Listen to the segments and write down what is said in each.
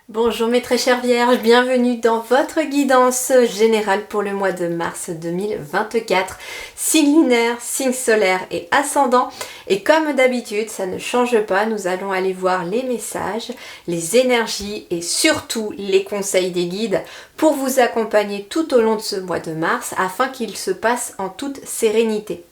Bonjour mes très chères vierges, bienvenue dans votre guidance générale pour le mois de mars 2024. Signe lunaire, signe solaire et ascendant. Et comme d'habitude, ça ne change pas, nous allons aller voir les messages, les énergies et surtout les conseils des guides pour vous accompagner tout au long de ce mois de mars afin qu'il se passe en toute sérénité.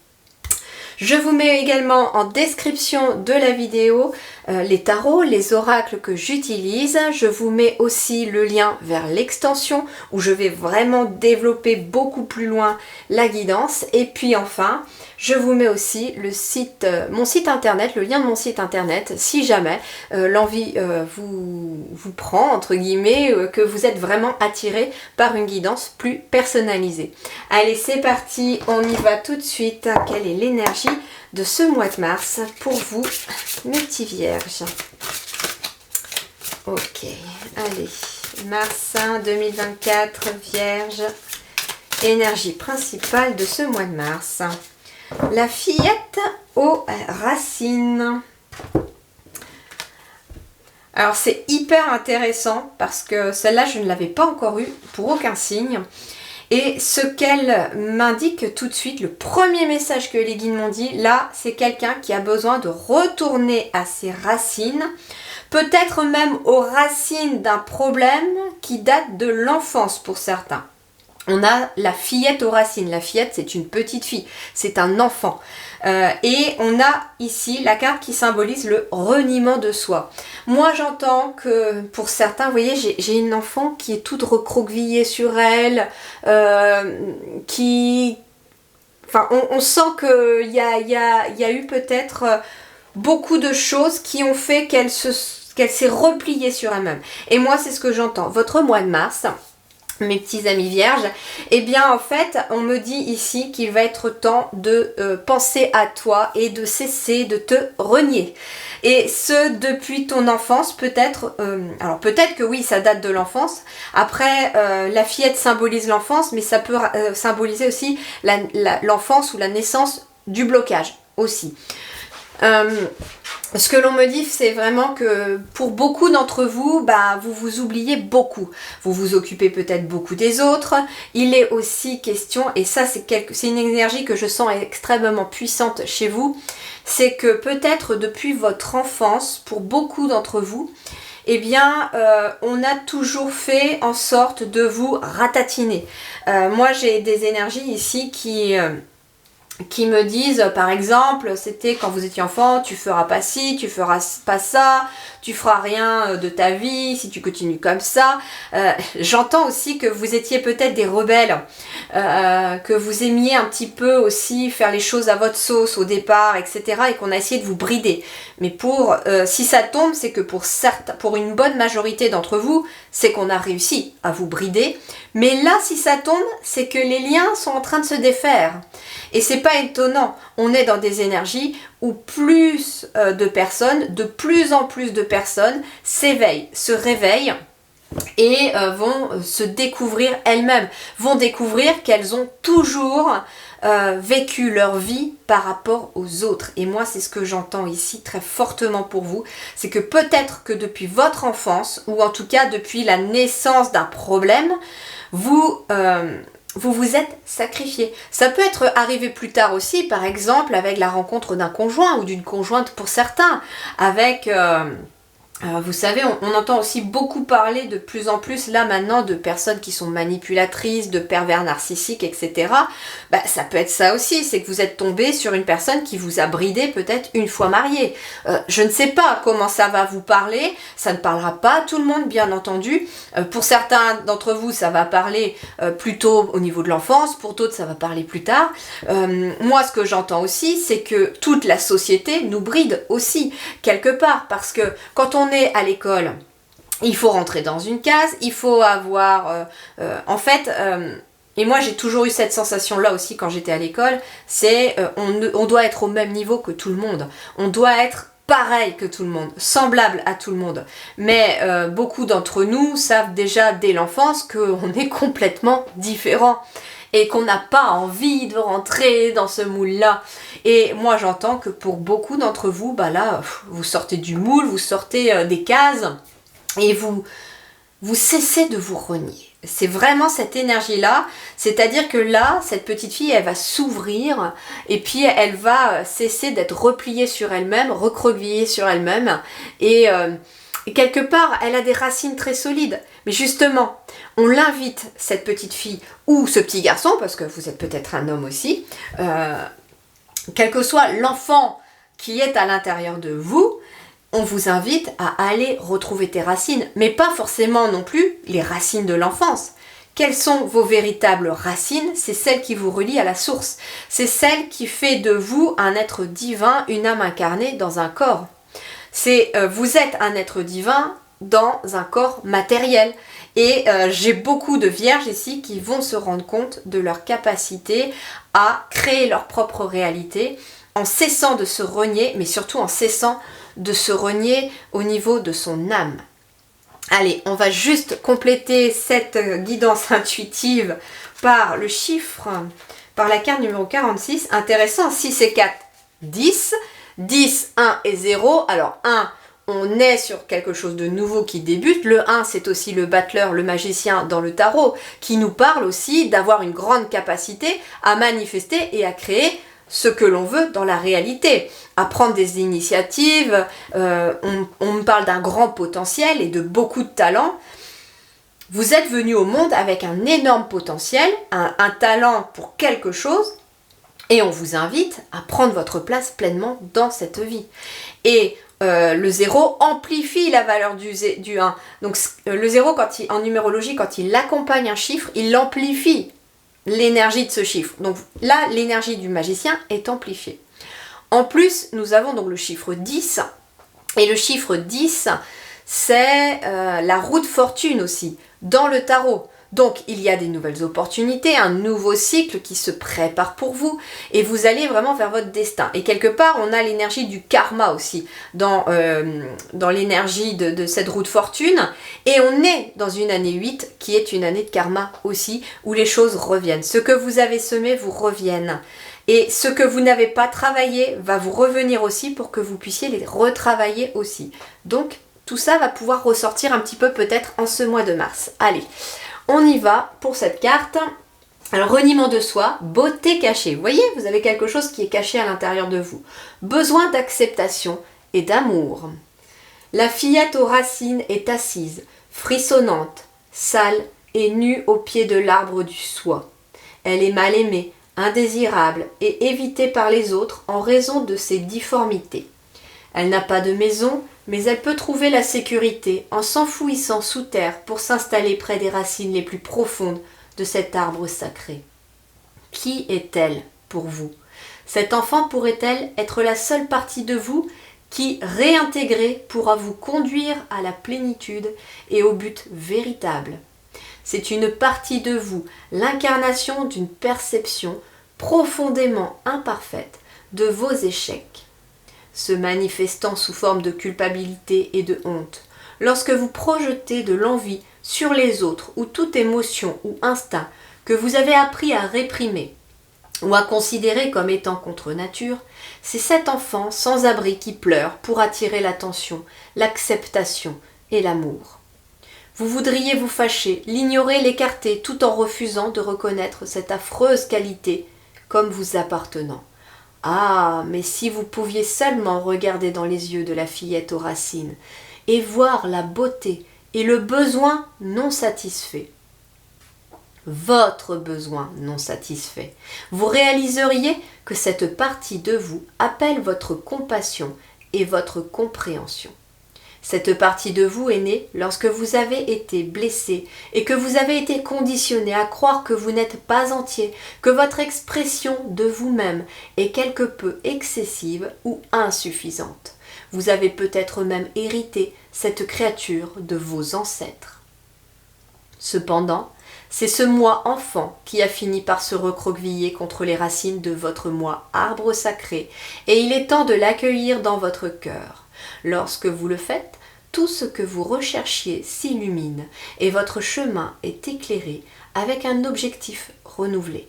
Je vous mets également en description de la vidéo les tarots, les oracles que j'utilise. Je vous mets aussi le lien vers l'extension où je vais vraiment développer beaucoup plus loin la guidance. Et puis enfin, je vous mets aussi mon site internet, le lien de mon site internet, si jamais l'envie vous prend, entre guillemets, que vous êtes vraiment attiré par une guidance plus personnalisée. Allez, c'est parti, on y va tout de suite. Quelle est l'énergie de ce mois de mars pour vous, mes petits vierges? Ok, allez, mars 2024, vierge, énergie principale de ce mois de mars. La fillette aux racines. Alors c'est hyper intéressant parce que celle-là je ne l'avais pas encore eue pour aucun signe. Et ce qu'elle m'indique tout de suite, le premier message que les guides m'ont dit, là, c'est quelqu'un qui a besoin de retourner à ses racines, peut-être même aux racines d'un problème qui date de l'enfance pour certains. On a la fillette aux racines. La fillette, c'est une petite fille, c'est un enfant. Et on a ici la carte qui symbolise le reniement de soi. Moi, j'entends que pour certains, vous voyez, j'ai une enfant qui est toute recroquevillée sur elle, Enfin, on sent qu'il y a eu peut-être beaucoup de choses qui ont fait qu'elle s'est repliée sur elle-même. Et moi, c'est ce que j'entends. Votre mois de mars, mes petits amis vierges, eh bien en fait on me dit ici qu'il va être temps de penser à toi et de cesser de te renier, et ce depuis ton enfance peut-être. Alors peut-être que oui, ça date de l'enfance. Après la fillette symbolise l'enfance, mais ça peut symboliser aussi l'enfance ou la naissance du blocage aussi. Ce que l'on me dit, c'est vraiment que pour beaucoup d'entre vous, vous vous oubliez beaucoup. Vous vous occupez peut-être beaucoup des autres. Il est aussi question, et ça c'est une énergie que je sens extrêmement puissante chez vous, c'est que peut-être depuis votre enfance, pour beaucoup d'entre vous, eh bien, on a toujours fait en sorte de vous ratatiner. Moi j'ai des énergies ici qui me disent, par exemple, c'était quand vous étiez enfant, tu feras pas ci, tu feras pas ça, tu feras rien de ta vie si tu continues comme ça. J'entends aussi que vous étiez peut-être des rebelles, que vous aimiez un petit peu aussi faire les choses à votre sauce au départ, etc. et qu'on a essayé de vous brider. Mais si ça tombe, c'est que pour une bonne majorité d'entre vous, c'est qu'on a réussi à vous brider. Mais là, si ça tombe, c'est que les liens sont en train de se défaire. Et c'est pas étonnant, on est dans des énergies où plus de personnes, de plus en plus de personnes s'éveillent, se réveillent et vont se découvrir elles-mêmes, vont découvrir qu'elles ont toujours vécu leur vie par rapport aux autres. Et moi, c'est ce que j'entends ici très fortement pour vous, c'est que peut-être que depuis votre enfance, ou en tout cas depuis la naissance d'un problème, vous vous êtes sacrifié. Ça peut être arrivé plus tard aussi, par exemple avec la rencontre d'un conjoint ou d'une conjointe pour certains, avec vous savez, on entend aussi beaucoup parler de plus en plus là maintenant de personnes qui sont manipulatrices, de pervers narcissiques, etc. Ça peut être ça aussi, c'est que vous êtes tombé sur une personne qui vous a bridé peut-être une fois marié. Je ne sais pas comment ça va vous parler, ça ne parlera pas à tout le monde bien entendu. Pour certains d'entre vous, ça va parler plutôt au niveau de l'enfance, pour d'autres ça va parler plus tard. Moi, ce que j'entends aussi, c'est que toute la société nous bride aussi, quelque part, parce que quand on est à l'école, il faut rentrer dans une case, il faut avoir... et moi j'ai toujours eu cette sensation là aussi quand j'étais à l'école, c'est on doit être au même niveau que tout le monde, on doit être pareil que tout le monde, semblable à tout le monde. Mais beaucoup d'entre nous savent déjà dès l'enfance qu'on est complètement différents. et qu'on n'a pas envie de rentrer dans ce moule-là. Et moi j'entends que pour beaucoup d'entre vous, bah là, vous sortez du moule, vous sortez des cases et vous cessez de vous renier. C'est vraiment cette énergie-là, c'est-à-dire que là, cette petite fille, elle va s'ouvrir et puis elle va cesser d'être repliée sur elle-même, recroquevillée sur elle-même et quelque part, elle a des racines très solides. Mais justement, on l'invite, cette petite fille ou ce petit garçon, parce que vous êtes peut-être un homme aussi, quel que soit l'enfant qui est à l'intérieur de vous, on vous invite à aller retrouver tes racines, mais pas forcément non plus les racines de l'enfance. Quelles sont vos véritables racines? C'est celles qui vous relient à la source. C'est celle qui fait de vous un être divin, une âme incarnée dans un corps. Vous êtes un être divin dans un corps matériel. Et j'ai beaucoup de vierges ici qui vont se rendre compte de leur capacité à créer leur propre réalité en cessant de se renier, mais surtout en cessant de se renier au niveau de son âme. Allez, on va juste compléter cette guidance intuitive par le chiffre, par la carte numéro 46. Intéressant, 6 et 4, 10. 10, 1 et 0. Alors 1, on est sur quelque chose de nouveau qui débute. Le 1, c'est aussi le battleur, le magicien dans le tarot, qui nous parle aussi d'avoir une grande capacité à manifester et à créer ce que l'on veut dans la réalité, à prendre des initiatives, on me parle d'un grand potentiel et de beaucoup de talent. Vous êtes venu au monde avec un énorme potentiel, un talent pour quelque chose, et on vous invite à prendre votre place pleinement dans cette vie. Et le 0 amplifie la valeur du 1. Donc le 0, en numérologie, quand il accompagne un chiffre, il amplifie l'énergie de ce chiffre. Donc là, l'énergie du magicien est amplifiée. En plus, nous avons donc le chiffre 10. Et le chiffre 10, c'est la roue de fortune aussi, dans le tarot. Donc, il y a des nouvelles opportunités, un nouveau cycle qui se prépare pour vous et vous allez vraiment vers votre destin. Et quelque part, on a l'énergie du karma aussi dans l'énergie de cette roue de fortune. Et on est dans une année 8 qui est une année de karma aussi, où les choses reviennent. Ce que vous avez semé vous reviennent. Et ce que vous n'avez pas travaillé va vous revenir aussi pour que vous puissiez les retravailler aussi. Donc, tout ça va pouvoir ressortir un petit peu peut-être en ce mois de mars. Allez, on y va pour cette carte. Alors, reniement de soi, beauté cachée. Vous voyez, vous avez quelque chose qui est caché à l'intérieur de vous. Besoin d'acceptation et d'amour. La fillette aux racines est assise, frissonnante, sale et nue au pied de l'arbre du soi. Elle est mal aimée, indésirable et évitée par les autres en raison de ses difformités. Elle n'a pas de maison, mais elle peut trouver la sécurité en s'enfouissant sous terre pour s'installer près des racines les plus profondes de cet arbre sacré. Qui est-elle pour vous? Cette enfant pourrait-elle être la seule partie de vous qui, réintégrée, pourra vous conduire à la plénitude et au but véritable? C'est une partie de vous, l'incarnation d'une perception profondément imparfaite de vos échecs, se manifestant sous forme de culpabilité et de honte. Lorsque vous projetez de l'envie sur les autres ou toute émotion ou instinct que vous avez appris à réprimer ou à considérer comme étant contre nature, c'est cet enfant sans abri qui pleure pour attirer l'attention, l'acceptation et l'amour. Vous voudriez vous fâcher, l'ignorer, l'écarter, tout en refusant de reconnaître cette affreuse qualité comme vous appartenant. Ah, mais si vous pouviez seulement regarder dans les yeux de la fillette aux racines et voir la beauté et le besoin non satisfait. Votre besoin non satisfait. Vous réaliseriez que cette partie de vous appelle votre compassion et votre compréhension. Cette partie de vous est née lorsque vous avez été blessé et que vous avez été conditionné à croire que vous n'êtes pas entier, que votre expression de vous-même est quelque peu excessive ou insuffisante. Vous avez peut-être même hérité cette créature de vos ancêtres. Cependant, c'est ce moi enfant qui a fini par se recroqueviller contre les racines de votre moi arbre sacré et il est temps de l'accueillir dans votre cœur. Lorsque vous le faites, tout ce que vous recherchiez s'illumine et votre chemin est éclairé avec un objectif renouvelé.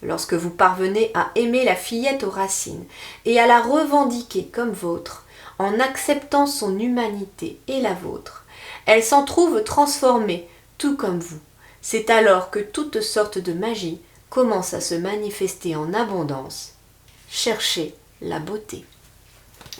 Lorsque vous parvenez à aimer la fillette aux racines et à la revendiquer comme vôtre, en acceptant son humanité et la vôtre, elle s'en trouve transformée, tout comme vous. C'est alors que toutes sortes de magie commencent à se manifester en abondance. Cherchez la beauté.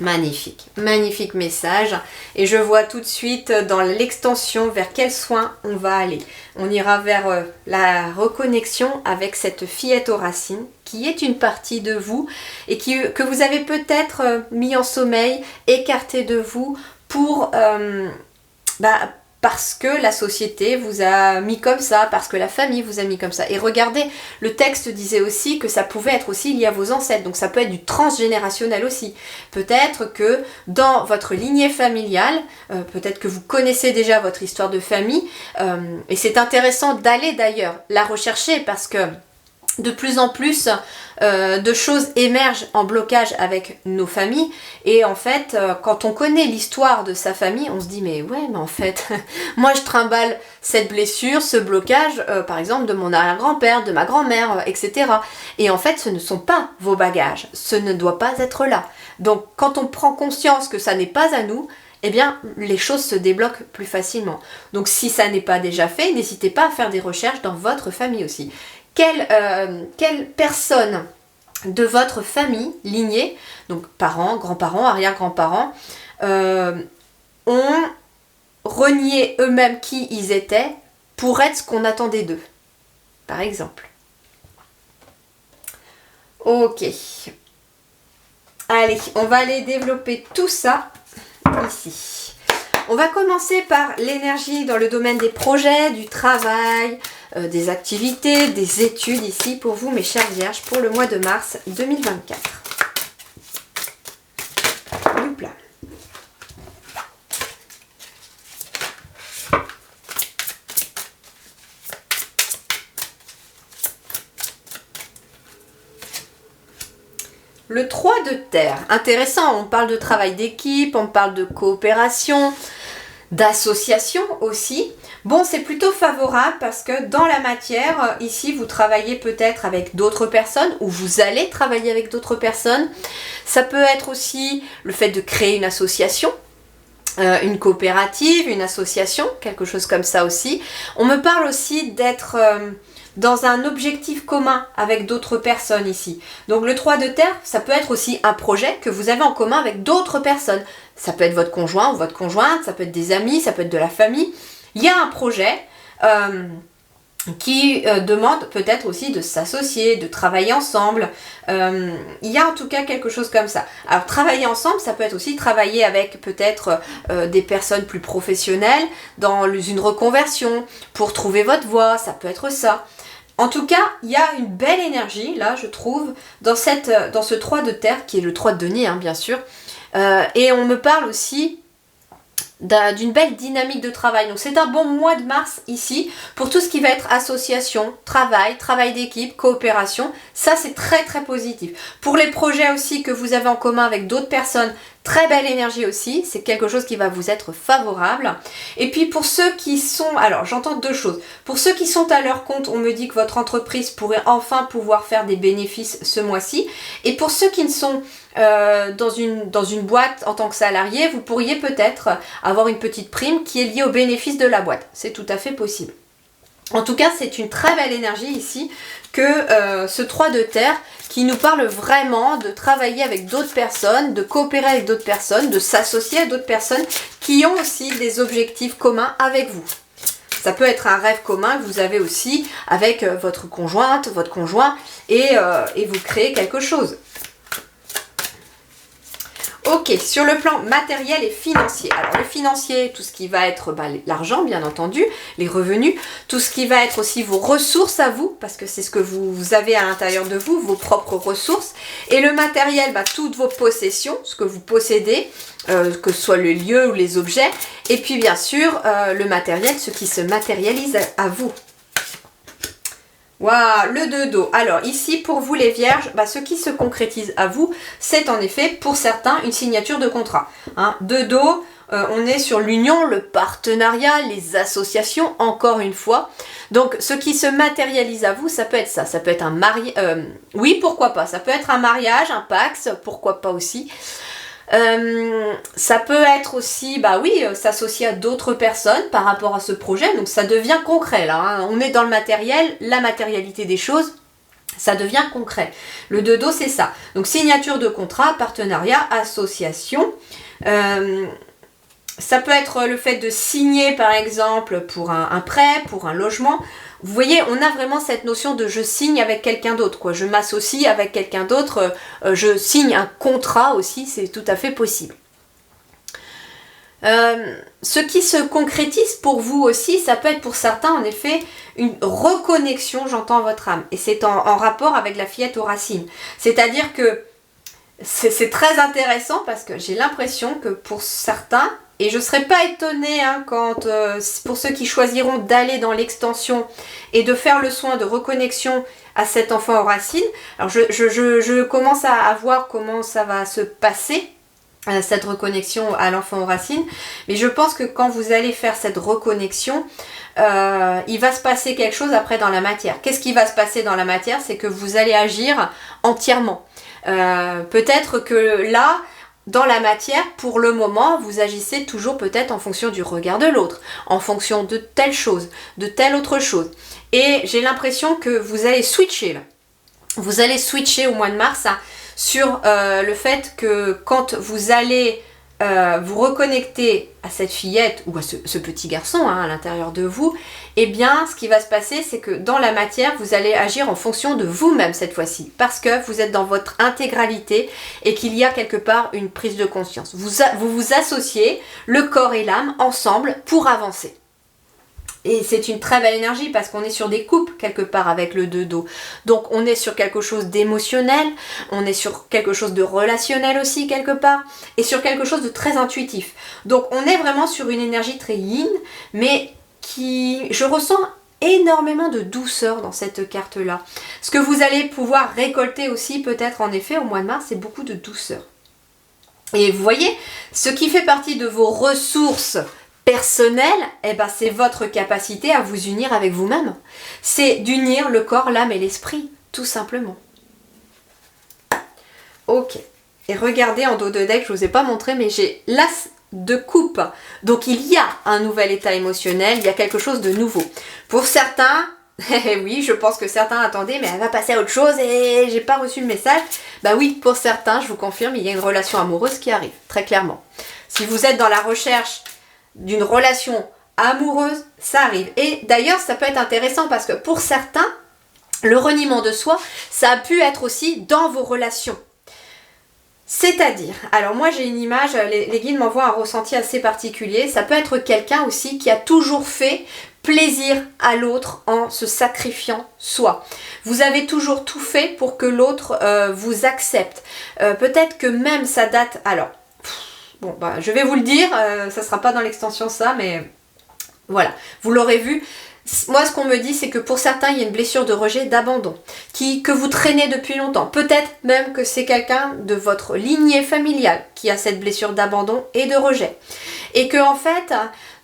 Magnifique, magnifique message. Et je vois tout de suite dans l'extension vers quel soin on va aller. On ira vers la reconnexion avec cette fillette aux racines qui est une partie de vous et que vous avez peut-être mis en sommeil, écarté de vous pour... parce que la société vous a mis comme ça, parce que la famille vous a mis comme ça. Et regardez, le texte disait aussi que ça pouvait être aussi lié à vos ancêtres, donc ça peut être du transgénérationnel aussi. Peut-être que dans votre lignée familiale, peut-être que vous connaissez déjà votre histoire de famille, et c'est intéressant d'aller d'ailleurs la rechercher parce que de plus en plus de choses émergent en blocage avec nos familles et en fait quand on connaît l'histoire de sa famille on se dit mais en fait moi je trimballe cette blessure, ce blocage par exemple de mon arrière-grand-père, de ma grand-mère, etc. Et en fait ce ne sont pas vos bagages, ce ne doit pas être là. Donc quand on prend conscience que ça n'est pas à nous, eh bien, les choses se débloquent plus facilement. Donc si ça n'est pas déjà fait, n'hésitez pas à faire des recherches dans votre famille aussi. Quelle personne de votre famille, lignée, donc parents, grands-parents, arrière-grands-parents, ont renié eux-mêmes qui ils étaient pour être ce qu'on attendait d'eux, par exemple. Ok. Allez, on va aller développer tout ça ici. On va commencer par l'énergie dans le domaine des projets, du travail, des activités, des études ici pour vous mes chères vierges pour le mois de mars 2024. Youpla. Le 3 de terre, intéressant, on parle de travail d'équipe, on parle de coopération, d'association aussi. Bon, c'est plutôt favorable parce que dans la matière, ici, vous travaillez peut-être avec d'autres personnes ou vous allez travailler avec d'autres personnes. Ça peut être aussi le fait de créer une association, une coopérative, une association, quelque chose comme ça aussi. On me parle aussi d'être... dans un objectif commun avec d'autres personnes ici. Donc le 3 de terre, ça peut être aussi un projet que vous avez en commun avec d'autres personnes. Ça peut être votre conjoint ou votre conjointe, ça peut être des amis, ça peut être de la famille. Il y a un projet qui demande peut-être aussi de s'associer, de travailler ensemble. Il y a en tout cas quelque chose comme ça. Alors travailler ensemble, ça peut être aussi travailler avec peut-être des personnes plus professionnelles dans une reconversion pour trouver votre voie, ça peut être ça. En tout cas, il y a une belle énergie, là, je trouve, dans ce 3 de terre, qui est le 3 de denier, hein, bien sûr. Et on me parle aussi d'une belle dynamique de travail. Donc c'est un bon mois de mars ici, pour tout ce qui va être association, travail d'équipe, coopération. Ça, c'est très très positif. Pour les projets aussi que vous avez en commun avec d'autres personnes, très belle énergie aussi, c'est quelque chose qui va vous être favorable. Et puis pour ceux qui sont, alors j'entends deux choses. Pour ceux qui sont à leur compte, on me dit que votre entreprise pourrait enfin pouvoir faire des bénéfices ce mois-ci. Et pour ceux qui ne sont dans une boîte en tant que salarié, vous pourriez peut-être avoir une petite prime qui est liée au bénéfice de la boîte. C'est tout à fait possible. En tout cas, c'est une très belle énergie ici que ce 3 de terre qui nous parle vraiment de travailler avec d'autres personnes, de coopérer avec d'autres personnes, de s'associer à d'autres personnes qui ont aussi des objectifs communs avec vous. Ça peut être un rêve commun que vous avez aussi avec votre conjointe, votre conjoint et vous créez quelque chose. Ok, sur le plan matériel et financier. Alors le financier, tout ce qui va être l'argent bien entendu, les revenus, tout ce qui va être aussi vos ressources à vous, parce que c'est ce que vous avez à l'intérieur de vous, vos propres ressources. Et le matériel, toutes vos possessions, ce que vous possédez, que ce soit le lieu ou les objets. Et puis bien sûr, le matériel, ce qui se matérialise à vous. Waouh, le 2 d'eau. Alors ici, pour vous les vierges, ce qui se concrétise à vous, c'est en effet, pour certains, une signature de contrat. 2 d'eau, on est sur l'union, le partenariat, les associations, encore une fois. Donc ce qui se matérialise à vous, ça peut être ça. Ça peut être un mariage, oui, pourquoi pas. Ça peut être un mariage, un Pacs, pourquoi pas aussi. Ça peut être aussi, bah oui, s'associer à d'autres personnes par rapport à ce projet. Donc ça devient concret là, hein. On est dans le matériel, la matérialité des choses. Ça devient concret. Le 2 dos, c'est ça. Donc, signature de contrat, partenariat, association. Ça peut être le fait de signer, par exemple, pour un prêt, pour un logement. Vous voyez, on a vraiment cette notion de je signe avec quelqu'un d'autre, quoi. Je m'associe avec quelqu'un d'autre. Je signe un contrat aussi, c'est tout à fait possible. Ce qui se concrétise pour vous aussi, ça peut être pour certains en effet une reconnexion, j'entends votre âme. Et c'est en rapport avec la fillette aux racines. C'est-à-dire que c'est très intéressant parce que j'ai l'impression que pour certains, et je ne serais pas étonnée hein, quand pour ceux qui choisiront d'aller dans l'extension et de faire le soin de reconnexion à cet enfant aux racines, alors je commence à voir comment ça va se passer, cette reconnexion à l'enfant aux racines, mais je pense que quand vous allez faire cette reconnexion, il va se passer quelque chose après dans la matière. Qu'est-ce qui va se passer dans la matière? C'est que vous allez agir entièrement. Peut-être que là, dans la matière, pour le moment, vous agissez toujours peut-être en fonction du regard de l'autre, en fonction de telle chose, de telle autre chose. Et j'ai l'impression que vous allez switcher là. Vous allez switcher au mois de mars hein, sur le fait que quand vous allez vous reconnecter à cette fillette ou à ce petit garçon hein, à l'intérieur de vous, eh bien ce qui va se passer c'est que dans la matière vous allez agir en fonction de vous-même cette fois-ci parce que vous êtes dans votre intégralité et qu'il y a quelque part une prise de conscience. Vous vous associez, le corps et l'âme ensemble pour avancer. Et c'est une très belle énergie parce qu'on est sur des coupes quelque part avec le 2 dos. Donc on est sur quelque chose d'émotionnel, on est sur quelque chose de relationnel aussi quelque part, et sur quelque chose de très intuitif. Donc on est vraiment sur une énergie très yin, mais qui, je ressens énormément de douceur dans cette carte-là. Ce que vous allez pouvoir récolter aussi peut-être en effet au mois de mars, c'est beaucoup de douceur. Et vous voyez, ce qui fait partie de vos ressources personnel, eh ben, c'est votre capacité à vous unir avec vous-même. C'est d'unir le corps, l'âme et l'esprit, tout simplement. Ok. Et regardez en dos de deck, je ne vous ai pas montré, mais j'ai l'as de coupe. Donc il y a un nouvel état émotionnel, il y a quelque chose de nouveau. Pour certains, oui, je pense que certains attendaient, mais elle va passer à autre chose et j'ai pas reçu le message. Bah oui, pour certains, je vous confirme, il y a une relation amoureuse qui arrive, très clairement. Si vous êtes dans la recherche d'une relation amoureuse, ça arrive. Et d'ailleurs, ça peut être intéressant parce que pour certains, le reniement de soi, ça a pu être aussi dans vos relations. C'est-à-dire, alors moi j'ai une image, les guides m'envoient un ressenti assez particulier, ça peut être quelqu'un aussi qui a toujours fait plaisir à l'autre en se sacrifiant soi. Vous avez toujours tout fait pour que l'autre vous accepte. Peut-être que même ça date, alors... Bon, bah, je vais vous le dire, ça sera pas dans l'extension ça, mais voilà, vous l'aurez vu. Moi, ce qu'on me dit, c'est que pour certains, il y a une blessure de rejet, d'abandon, que vous traînez depuis longtemps. Peut-être même que c'est quelqu'un de votre lignée familiale qui a cette blessure d'abandon et de rejet. Et que en fait,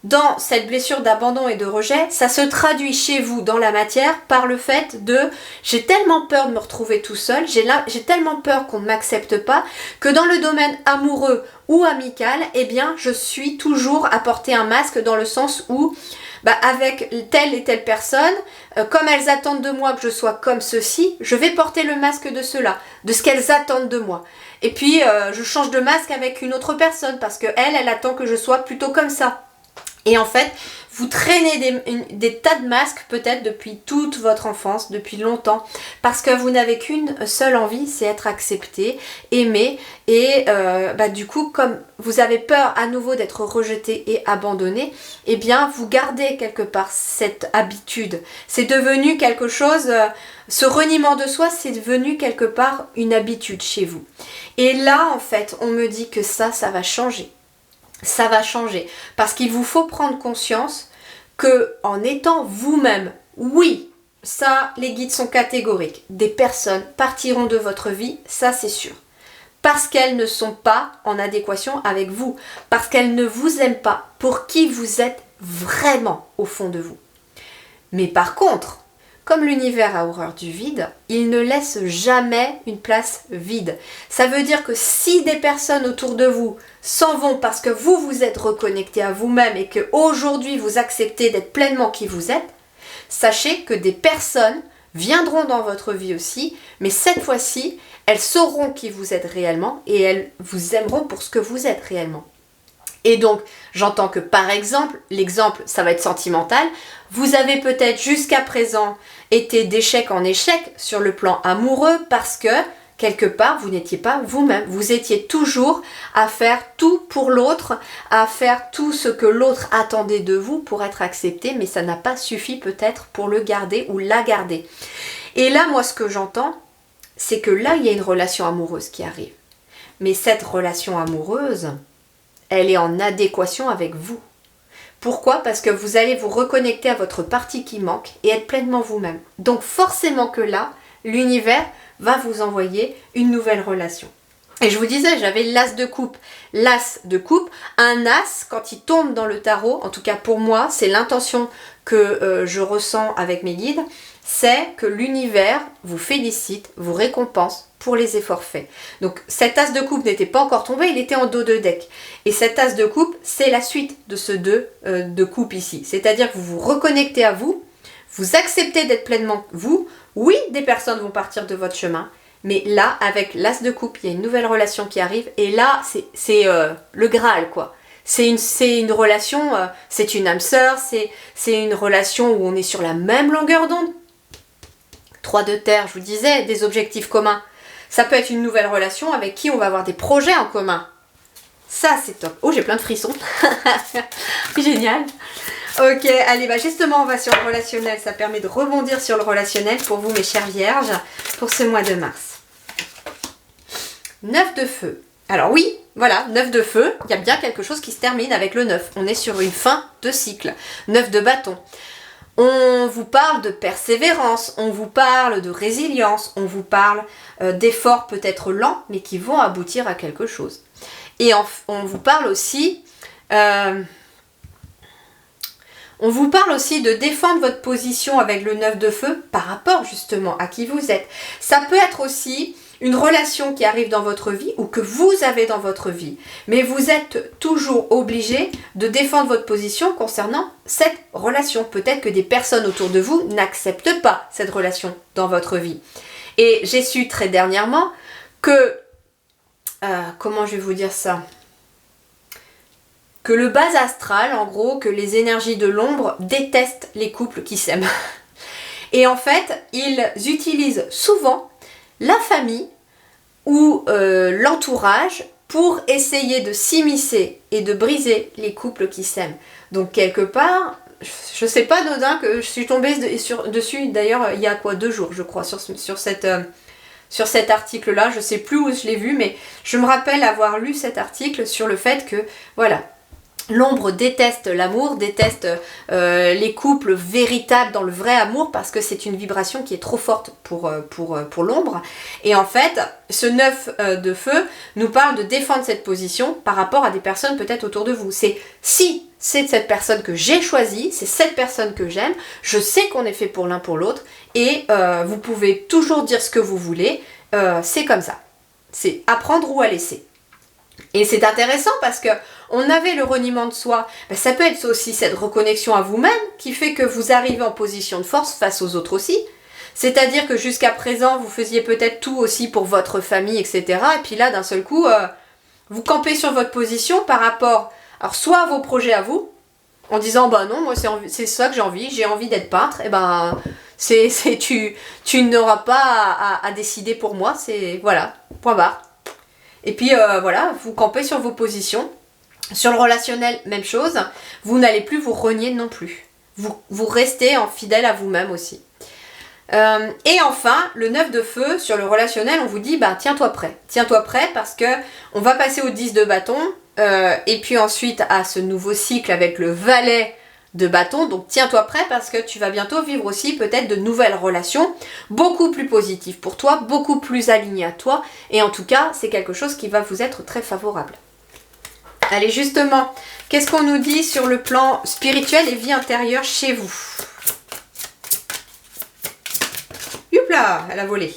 dans cette blessure d'abandon et de rejet, ça se traduit chez vous dans la matière par le fait de « j'ai tellement peur de me retrouver tout seul, j'ai tellement peur qu'on ne m'accepte pas, que dans le domaine amoureux ou amical, eh bien, je suis toujours à porter un masque dans le sens où avec telle et telle personne, comme elles attendent de moi que je sois comme ceci, je vais porter le masque de cela, de ce qu'elles attendent de moi. Et puis, je change de masque avec une autre personne parce qu'elle attend que je sois plutôt comme ça. » Et en fait, vous traînez des tas de masques peut-être depuis toute votre enfance, depuis longtemps, parce que vous n'avez qu'une seule envie, c'est être accepté, aimé, et du coup, comme vous avez peur à nouveau d'être rejeté et abandonné, eh bien, vous gardez quelque part cette habitude. C'est devenu quelque chose, ce reniement de soi, c'est devenu quelque part une habitude chez vous. Et là, en fait, on me dit que ça va changer. Ça va changer parce qu'il vous faut prendre conscience que en étant vous-même, oui, ça, les guides sont catégoriques. Des personnes partiront de votre vie, ça c'est sûr. parce qu'elles ne sont pas en adéquation avec vous, parce qu'elles ne vous aiment pas pour qui vous êtes vraiment au fond de vous. Mais par contre, comme l'univers a horreur du vide, il ne laisse jamais une place vide. Ça veut dire que si des personnes autour de vous s'en vont parce que vous vous êtes reconnecté à vous-même et qu'aujourd'hui vous acceptez d'être pleinement qui vous êtes, sachez que des personnes viendront dans votre vie aussi, mais cette fois-ci, elles sauront qui vous êtes réellement et elles vous aimeront pour ce que vous êtes réellement. Et donc, j'entends que par exemple, l'exemple, ça va être sentimental, vous avez peut-être jusqu'à présent été d'échec en échec sur le plan amoureux parce que, quelque part, vous n'étiez pas vous-même. Vous étiez toujours à faire tout pour l'autre, à faire tout ce que l'autre attendait de vous pour être accepté, mais ça n'a pas suffi peut-être pour le garder ou la garder. Et là, moi, ce que j'entends, c'est que là, il y a une relation amoureuse qui arrive. Mais cette relation amoureuse, elle est en adéquation avec vous. Pourquoi? Parce que vous allez vous reconnecter à votre partie qui manque et être pleinement vous-même. Donc forcément que là, l'univers va vous envoyer une nouvelle relation. Et je vous disais, j'avais l'as de coupe. L'as de coupe, un as, quand il tombe dans le tarot, en tout cas pour moi, c'est l'intention que je ressens avec mes guides, c'est que l'univers vous félicite, vous récompense pour les efforts faits. Donc cet as de coupe n'était pas encore tombé, il était en dos de deck. Et cet as de coupe, c'est la suite de ce 2 de coupe ici. C'est-à-dire que vous vous reconnectez à vous, vous acceptez d'être pleinement vous. Oui, des personnes vont partir de votre chemin, mais là, avec l'as de coupe, il y a une nouvelle relation qui arrive. Et là, c'est le Graal, quoi. C'est une relation, c'est une âme sœur, c'est une relation où on est sur la même longueur d'onde. 3 de terre, je vous disais, des objectifs communs. Ça peut être une nouvelle relation avec qui on va avoir des projets en commun. Ça, c'est top. Oh, j'ai plein de frissons. Génial. Ok, allez, bah justement, on va sur le relationnel. Ça permet de rebondir sur le relationnel pour vous, mes chères vierges, pour ce mois de mars. 9 de feu. Alors oui, voilà, 9 de feu. Il y a bien quelque chose qui se termine avec le 9. On est sur une fin de cycle. 9 de bâton. On vous parle de persévérance, on vous parle de résilience, on vous parle d'efforts peut-être lents, mais qui vont aboutir à quelque chose. Et on vous parle aussi de défendre votre position avec le 9 de feu par rapport justement à qui vous êtes. Ça peut être aussi une relation qui arrive dans votre vie ou que vous avez dans votre vie. Mais vous êtes toujours obligé de défendre votre position concernant cette relation. Peut-être que des personnes autour de vous n'acceptent pas cette relation dans votre vie. Et j'ai su très dernièrement que... comment je vais vous dire ça? Que le bas astral, en gros, que les énergies de l'ombre détestent les couples qui s'aiment. Et en fait, ils utilisent souvent la famille ou l'entourage pour essayer de s'immiscer et de briser les couples qui s'aiment. Donc quelque part, je sais pas Nodin que je suis tombée dessus d'ailleurs il y a 2 jours je crois sur cet article-là, je sais plus où je l'ai vu, mais je me rappelle avoir lu cet article sur le fait que, voilà, l'ombre déteste l'amour, déteste les couples véritables dans le vrai amour parce que c'est une vibration qui est trop forte pour l'ombre. Et en fait, ce 9 de feu nous parle de défendre cette position par rapport à des personnes peut-être autour de vous. C'est si c'est cette personne que j'ai choisie, c'est cette personne que j'aime, je sais qu'on est fait pour l'un pour l'autre et vous pouvez toujours dire ce que vous voulez, c'est comme ça. C'est à prendre ou à laisser. Et c'est intéressant parce que on avait le reniement de soi, ben ça peut être aussi cette reconnexion à vous-même qui fait que vous arrivez en position de force face aux autres aussi. C'est-à-dire que jusqu'à présent, vous faisiez peut-être tout aussi pour votre famille, etc. Et puis là, d'un seul coup, vous campez sur votre position par rapport, alors soit à vos projets à vous, en disant, bah non, moi c'est ça que j'ai envie d'être peintre, et ben tu n'auras pas à décider pour moi, c'est voilà, point barre. Et puis voilà, vous campez sur vos positions. Sur le relationnel, même chose, vous n'allez plus vous renier non plus. Vous restez fidèle à vous-même aussi. Et enfin, le 9 de feu, sur le relationnel, on vous dit, bah tiens-toi prêt. Tiens-toi prêt parce que on va passer au 10 de bâton, et puis ensuite à ce nouveau cycle avec le valet de bâton. Donc tiens-toi prêt parce que tu vas bientôt vivre aussi peut-être de nouvelles relations beaucoup plus positives pour toi, beaucoup plus alignées à toi. Et en tout cas, c'est quelque chose qui va vous être très favorable. Allez, justement, qu'est-ce qu'on nous dit sur le plan spirituel et vie intérieure chez vous? Youpla, elle a volé.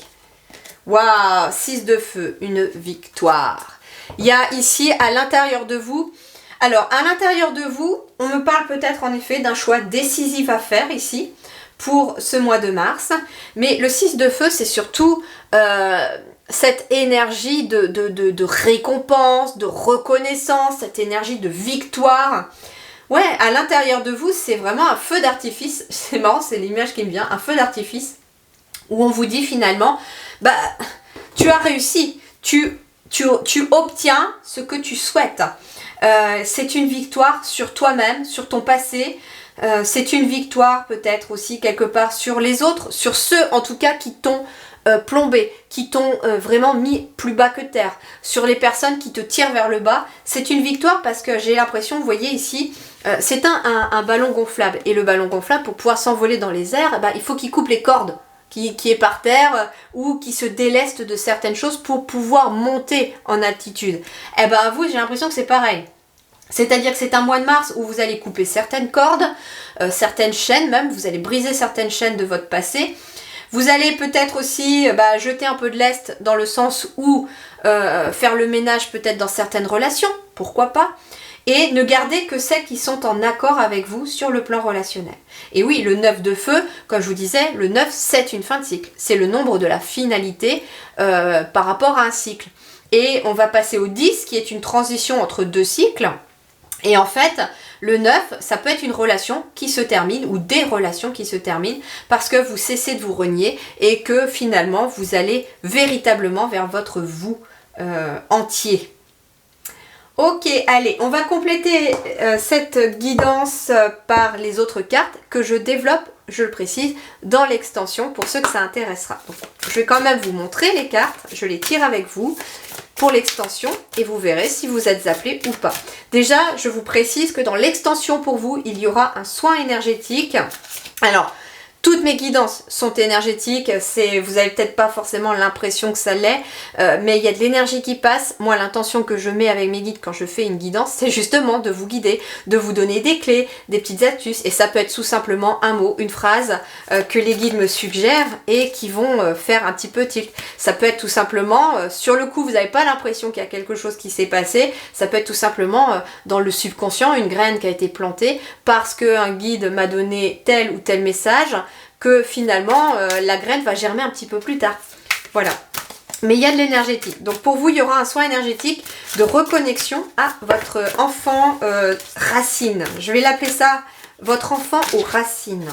Waouh, 6 de feu, une victoire. Il y a ici à l'intérieur de vous, alors à l'intérieur de vous, on me parle peut-être en effet d'un choix décisif à faire ici pour ce mois de mars. Mais le 6 de feu, c'est surtout cette énergie de récompense, de reconnaissance, cette énergie de victoire. Ouais, à l'intérieur de vous, c'est vraiment un feu d'artifice. C'est marrant, c'est l'image qui me vient, un feu d'artifice où on vous dit finalement, bah, tu as réussi, tu obtiens ce que tu souhaites. C'est une victoire sur toi-même, sur ton passé. C'est une victoire peut-être aussi quelque part sur les autres, sur ceux en tout cas qui t'ont plombé, qui t'ont vraiment mis plus bas que terre, sur les personnes qui te tirent vers le bas. C'est une victoire parce que j'ai l'impression, vous voyez ici, c'est un ballon gonflable. Et le ballon gonflable, pour pouvoir s'envoler dans les airs, bah, il faut qu'il coupe les cordes qui est par terre ou qui se déleste de certaines choses pour pouvoir monter en altitude. Eh ben vous, j'ai l'impression que c'est pareil. C'est-à-dire que c'est un mois de mars où vous allez couper certaines cordes, certaines chaînes même, vous allez briser certaines chaînes de votre passé. Vous allez peut-être aussi jeter un peu de lest dans le sens où faire le ménage peut-être dans certaines relations, pourquoi pas, et ne garder que celles qui sont en accord avec vous sur le plan relationnel. Et oui, le 9 de feu, comme je vous disais, le 9 c'est une fin de cycle, c'est le nombre de la finalité par rapport à un cycle. Et on va passer au 10 qui est une transition entre deux cycles. Et en fait, le 9, ça peut être une relation qui se termine ou des relations qui se terminent parce que vous cessez de vous renier et que finalement, vous allez véritablement vers votre vous entier. Ok, allez, on va compléter cette guidance par les autres cartes que je développe, je le précise, dans l'extension pour ceux que ça intéressera. Donc, je vais quand même vous montrer les cartes, je les tire avec vous pour l'extension et vous verrez si vous êtes appelé ou pas. Déjà, je vous précise que dans l'extension pour vous, il y aura un soin énergétique. Alors, toutes mes guidances sont énergétiques, vous n'avez peut-être pas forcément l'impression que ça l'est, mais il y a de l'énergie qui passe. Moi, l'intention que je mets avec mes guides quand je fais une guidance, c'est justement de vous guider, de vous donner des clés, des petites astuces, et ça peut être tout simplement un mot, une phrase que les guides me suggèrent et qui vont faire un petit peu tilt. Ça peut être tout simplement, sur le coup, vous n'avez pas l'impression qu'il y a quelque chose qui s'est passé, ça peut être tout simplement dans le subconscient, une graine qui a été plantée parce qu'un guide m'a donné tel ou tel message, que finalement la graine va germer un petit peu plus tard. Voilà. Mais il y a de l'énergétique. Donc pour vous, il y aura un soin énergétique de reconnexion à votre enfant racine. Je vais l'appeler ça votre enfant aux racines.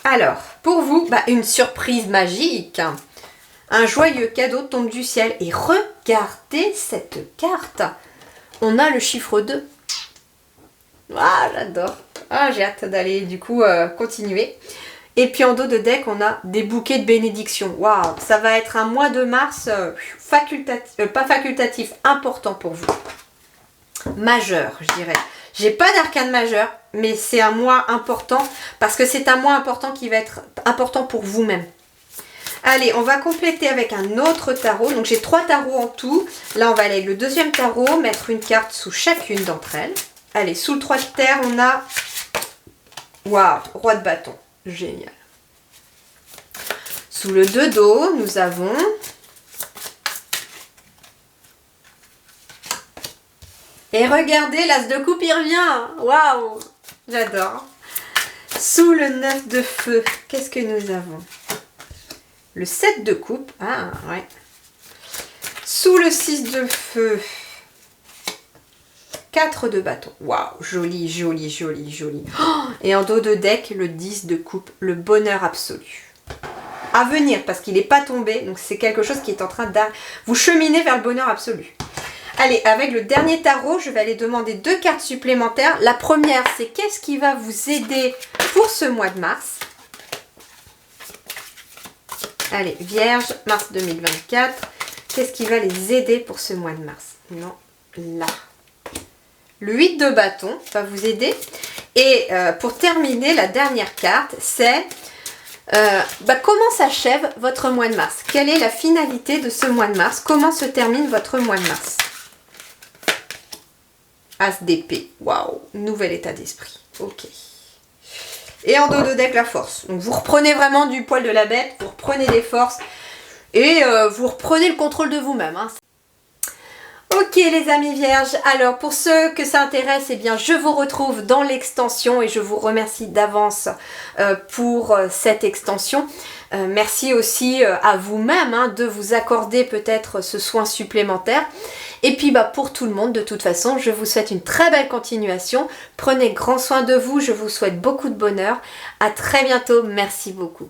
Alors, pour vous, une surprise magique. Un joyeux cadeau tombe du ciel. Et regardez cette carte. On a le chiffre 2. Ah, j'adore. Ah, j'ai hâte d'aller du coup continuer. Et puis en dos de deck, on a des bouquets de bénédictions. Waouh, ça va être un mois de mars pas facultatif, important pour vous. Majeur, je dirais. J'ai pas d'arcane majeur, mais c'est un mois important parce que c'est un mois important qui va être important pour vous-même. Allez, on va compléter avec un autre tarot. Donc j'ai 3 tarots en tout. Là, on va aller avec le deuxième tarot, mettre une carte sous chacune d'entre elles. Allez, sous le 3 de terre, on a... Waouh, roi de bâton. Génial. Sous le 2 d'eau, nous avons... Et regardez, l'as de coupe, il revient. Waouh, j'adore. Sous le 9 de feu, qu'est-ce que nous avons ? Le 7 de coupe. Ah, ouais. Sous le 6 de feu. 4 de bâton. Waouh, joli, joli, joli, joli. Oh, et en dos de deck, le 10 de coupe. Le bonheur absolu. À venir, parce qu'il n'est pas tombé. Donc c'est quelque chose qui est en train de vous cheminer vers le bonheur absolu. Allez, avec le dernier tarot, je vais aller demander 2 cartes supplémentaires. La première, c'est qu'est-ce qui va vous aider pour ce mois de mars ? Allez, Vierge, mars 2024. Qu'est-ce qui va les aider pour ce mois de mars? Non, là. Le 8 de bâton va vous aider. Et pour terminer, la dernière carte, c'est comment s'achève votre mois de mars? Quelle est la finalité de ce mois de mars? Comment se termine votre mois de mars? As d'épée. Waouh, nouvel état d'esprit. Ok. Et en dos de deck, la force. Donc vous reprenez vraiment du poil de la bête, vous reprenez des forces et vous reprenez le contrôle de vous-même. Hein. Ok les amis vierges, alors pour ceux que ça intéresse, eh bien je vous retrouve dans l'extension et je vous remercie d'avance pour cette extension. Merci aussi à vous-même hein, de vous accorder peut-être ce soin supplémentaire. Et puis pour tout le monde, de toute façon, je vous souhaite une très belle continuation. Prenez grand soin de vous, je vous souhaite beaucoup de bonheur. À très bientôt, merci beaucoup.